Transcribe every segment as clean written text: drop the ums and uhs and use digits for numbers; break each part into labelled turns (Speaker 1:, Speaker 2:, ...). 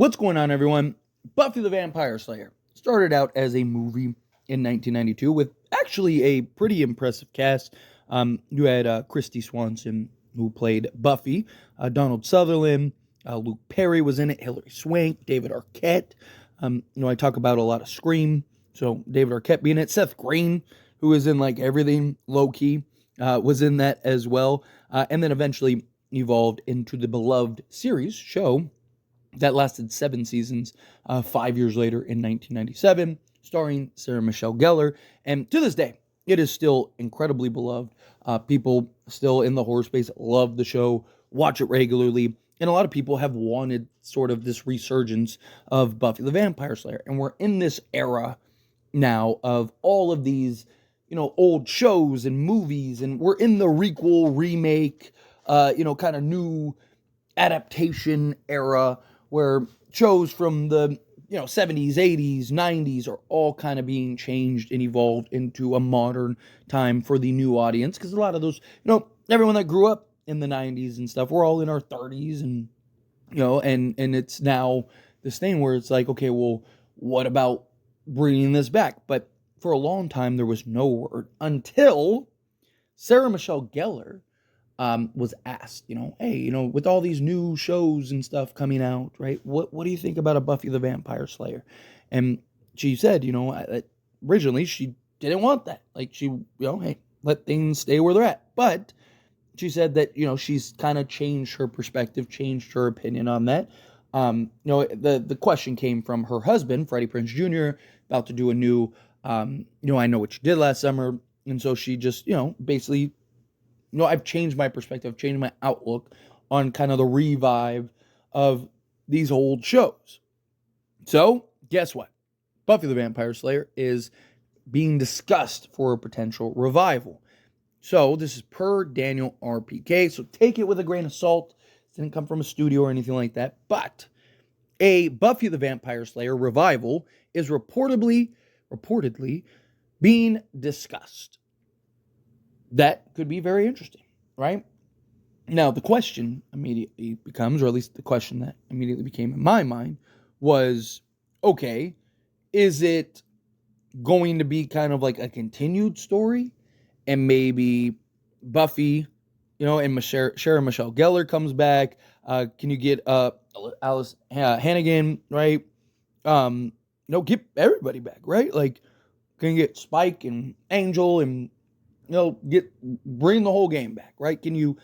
Speaker 1: What's going on, everyone? Buffy the Vampire Slayer started out as a movie in 1992 with actually a pretty impressive cast. You had Christy Swanson, who played Buffy, Donald Sutherland, Luke Perry was in it, Hilary Swank, David Arquette. I talk about a lot of Scream, so David Arquette being it. Seth Green, who is in like everything low key, was in that as well, and then eventually evolved into the beloved series show that lasted 7 seasons, 5 years later in 1997, starring Sarah Michelle Gellar. And to this day, it is still incredibly beloved. People still in the horror space love the show, watch it regularly, and a lot of people have wanted sort of this resurgence of Buffy the Vampire Slayer. And we're in this era now of all of these, old shows and movies, and we're in the requel, remake, kind of new adaptation era where shows from the 70s, 80s, 90s are all kind of being changed and evolved into a modern time for the new audience. Because a lot of those, everyone that grew up in the 90s and stuff, we're all in our 30s, and and it's now this thing where it's like, okay, well, what about bringing this back? But for a long time, there was no word until Sarah Michelle Gellar was asked, hey, with all these new shows and stuff coming out, right? What do you think about a Buffy the Vampire Slayer? And she said, originally she didn't want that. Like she, hey, let things stay where they're at. But she said that, she's kind of changed her perspective, changed her opinion on that. The question came from her husband, Freddie Prinze Jr., about to do a new, I Know What You Did Last Summer. And so she just, basically, I've changed my perspective, changed my outlook on kind of the revive of these old shows. So, guess what? Buffy the Vampire Slayer is being discussed for a potential revival. So, this is per Daniel RPK, so take it with a grain of salt. It didn't come from a studio or anything like that. But a Buffy the Vampire Slayer revival is reportedly being discussed. That could be very interesting, right? Now, the question immediately becomes, or at least the question that immediately became in my mind, was, okay, is it going to be kind of like a continued story? And maybe Buffy, and Sarah Michelle Gellar comes back. Can you get Alice Hannigan, right? Get everybody back, right? Like, can you get Spike and Angel and bring the whole game back, right? Can you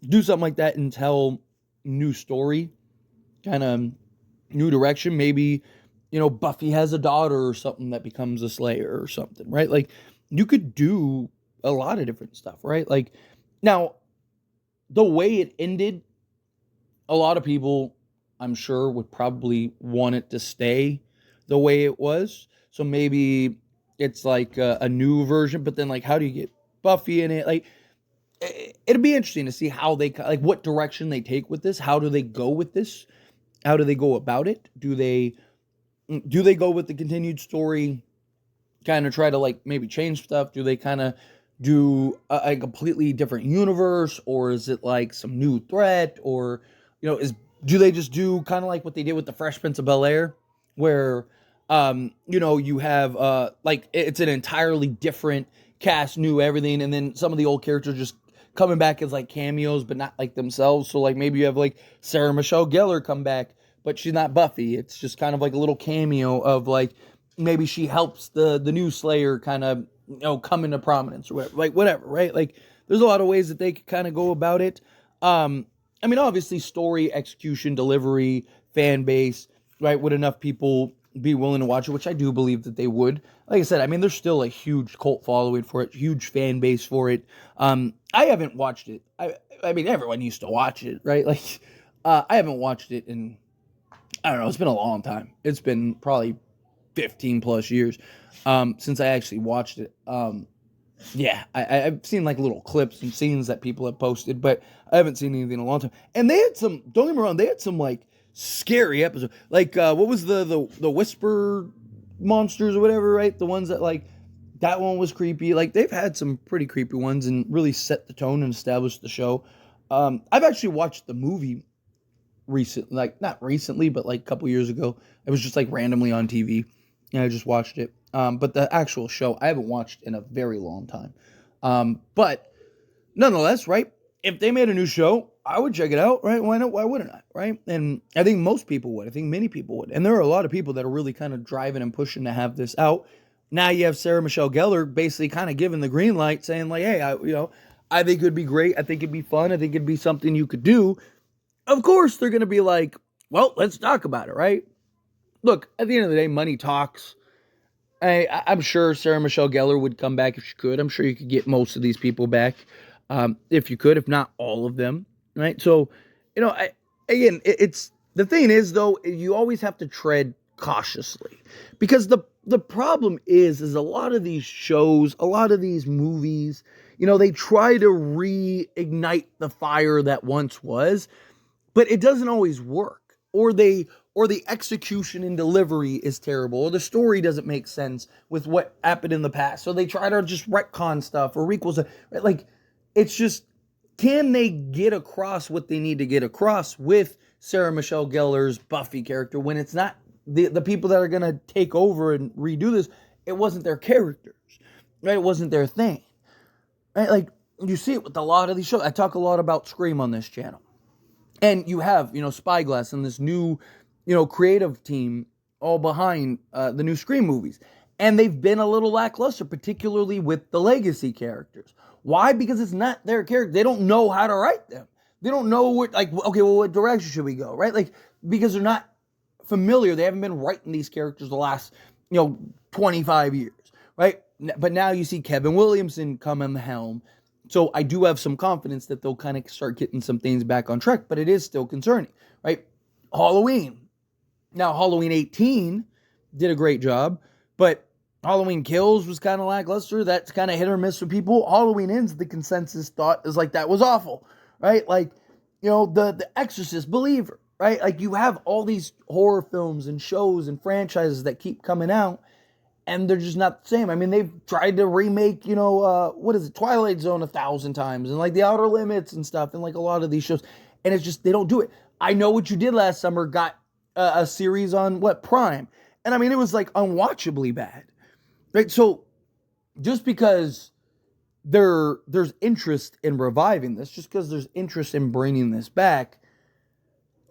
Speaker 1: do something like that and tell new story, kind of new direction? Maybe, Buffy has a daughter or something that becomes a Slayer or something, right? Like, you could do a lot of different stuff, right? Like, now, the way it ended, a lot of people, I'm sure, would probably want it to stay the way it was. So maybe it's like a new version, but then, like, how do you get Buffy in it? Like, it'd be interesting to see how they, like, what direction they take with this. How do they go with this? How do they go about it? Do they go with the continued story, kind of try to, like, maybe change stuff? Do they kind of do a completely different universe, or is it like some new threat? Or do they just do kind of like what they did with the Fresh Prince of Bel-Air, where you have like, it's an entirely different cast, new everything, and then some of the old characters just coming back as like cameos, but not like themselves. So like maybe you have like Sarah Michelle Gellar come back, but she's not Buffy. It's just kind of like a little cameo of like, maybe she helps the new Slayer kind of come into prominence or whatever, like whatever, right? Like, there's a lot of ways that they could kind of go about it. Obviously story, execution, delivery, fan base, right? Would enough people be willing to watch it, which I do believe that they would. Like I said, there's still a huge cult following for it, huge fan base for it. I haven't watched it. Everyone used to watch it, right? Like, I haven't watched it in, I don't know, it's been a long time. It's been probably 15 plus years since I actually watched it. I've seen like little clips and scenes that people have posted, but I haven't seen anything in a long time. And they had some, don't get me wrong, they had some like scary episodes. Like, what was the Whisper monsters or whatever, right? The ones that, like, that one was creepy. Like, they've had some pretty creepy ones and really set the tone and established the show. I've actually watched the movie recent, like not recently, but like a couple years ago. It was just like randomly on TV, and I just watched it. But the actual show I haven't watched in a very long time. But nonetheless, right? If they made a new show, I would check it out, right? Why not? Why wouldn't I, right? And I think most people would. I think many people would. And there are a lot of people that are really kind of driving and pushing to have this out. Now you have Sarah Michelle Gellar basically kind of giving the green light, saying like, "Hey, I think it'd be great. I think it'd be fun. I think it'd be something you could do." Of course, they're going to be like, "Well, let's talk about it," right? Look, at the end of the day, money talks. I'm sure Sarah Michelle Gellar would come back if she could. I'm sure you could get most of these people back if you could, if not all of them, right? So, it's the thing is though, you always have to tread cautiously because the problem is a lot of these shows, a lot of these movies, they try to reignite the fire that once was, but it doesn't always work, or the execution and delivery is terrible, or the story doesn't make sense with what happened in the past. So they try to just retcon stuff or requel stuff. Right? Like, it's just, can they get across what they need to get across with Sarah Michelle Gellar's Buffy character when it's not the people that are going to take over and redo this? It wasn't their characters, right? It wasn't their thing, right? Like, you see it with a lot of these shows. I talk a lot about Scream on this channel. And you have, Spyglass and this new, creative team all behind the new Scream movies. And they've been a little lackluster, particularly with the legacy characters. Why? Because it's not their character. They don't know how to write them. They don't know what direction should we go, right? Like, because they're not familiar. They haven't been writing these characters the last, 25 years, right? But now you see Kevin Williamson come in the helm. So I do have some confidence that they'll kind of start getting some things back on track, but it is still concerning, right? Halloween. Now, Halloween 18 did a great job, but Halloween Kills was kind of lackluster. That's kind of hit or miss for people. Halloween Ends, the consensus thought is like, that was awful, right? Like, the Exorcist, Believer, right? Like, you have all these horror films and shows and franchises that keep coming out, and they're just not the same. I mean, they've tried to remake, Twilight Zone 1,000 times, and like The Outer Limits and stuff, and like a lot of these shows, and it's just, they don't do it. I Know What You Did Last Summer got a series on Prime, and I mean, it was like unwatchably bad, right? So just because there's interest in reviving this, just because there's interest in bringing this back,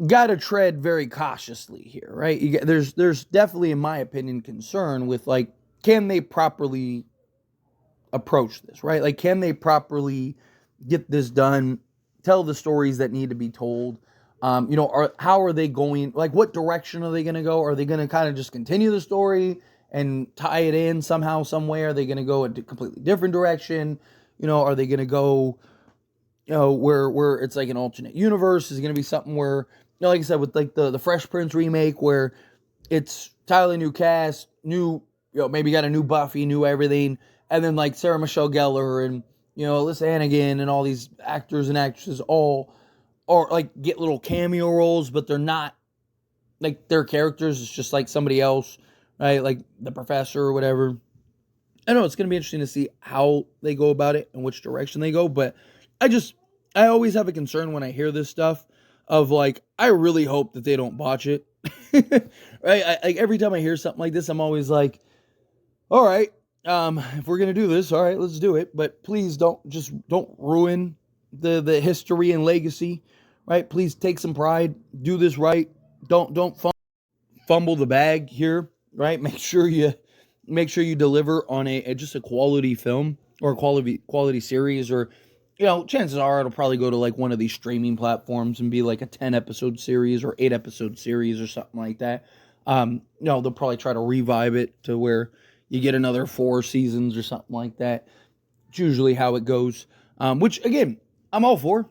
Speaker 1: got to tread very cautiously here, right? There's definitely, in my opinion, concern with like, can they properly approach this, right? Like, can they properly get this done, tell the stories that need to be told? How are they going? Like, what direction are they going to go? Are they going to kind of just continue the story and tie it in somehow, somewhere? Are they going to go a completely different direction? Are they going to go, where it's like an alternate universe? Is it going to be something where, like I said, with like the Fresh Prince remake, where it's entirely new cast, new, maybe got a new Buffy, new everything, and then like Sarah Michelle Gellar and, Alyssa Hannigan and all these actors and actresses all, or like get little cameo roles, but they're not like their characters. It's just like somebody else, right? Like the professor or whatever. I know it's going to be interesting to see how they go about it and which direction they go, but I always have a concern when I hear this stuff of like, I really hope that they don't botch it, right? Like every time I hear something like this, I'm always like, all right, if we're going to do this, all right, let's do it. But please don't ruin the history and legacy, right? Please take some pride, do this right. Don't fumble the bag here, right? Make sure you deliver on just a quality film or a quality series, or chances are it'll probably go to like one of these streaming platforms and be like a 10 episode series or 8 episode series or something like that. They'll probably try to revive it to where you get another 4 seasons or something like that. It's usually how it goes. Which again, I'm all for.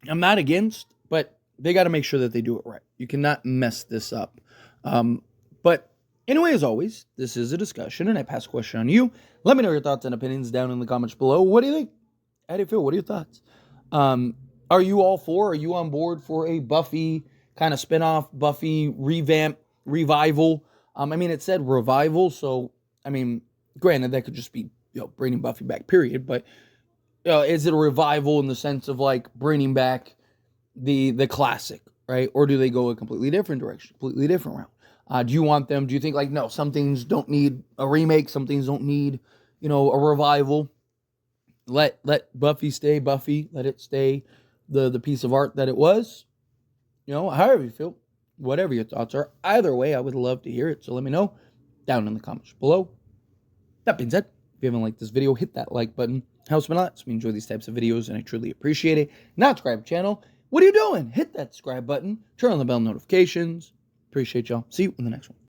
Speaker 1: I'm not against, but they got to make sure that they do it right. You cannot mess this up. But anyway, as always, this is a discussion and I pass a question on you. Let me know your thoughts and opinions down in the comments below. What do you think? How do you feel? What are your thoughts? Are you all for? Are you on board for a Buffy kind of spinoff, Buffy revamp, revival? I mean, it said revival, so I mean, granted, that could just be bringing Buffy back, period. But is it a revival in the sense of like bringing back the classic right? Or do they go a completely different direction, completely different route? Do you think like, no, some things don't need a remake, some things don't need, a revival. Let Buffy stay Buffy, let it stay the piece of art that it was. However you feel, whatever your thoughts are. Either way, I would love to hear it. So let me know down in the comments below. That being said, if you haven't liked this video, hit that like button. Helps me a lot. So we enjoy these types of videos and I truly appreciate it. Not subscribe to the channel. What are you doing? Hit that subscribe button. Turn on the bell notifications. Appreciate y'all. See you in the next one.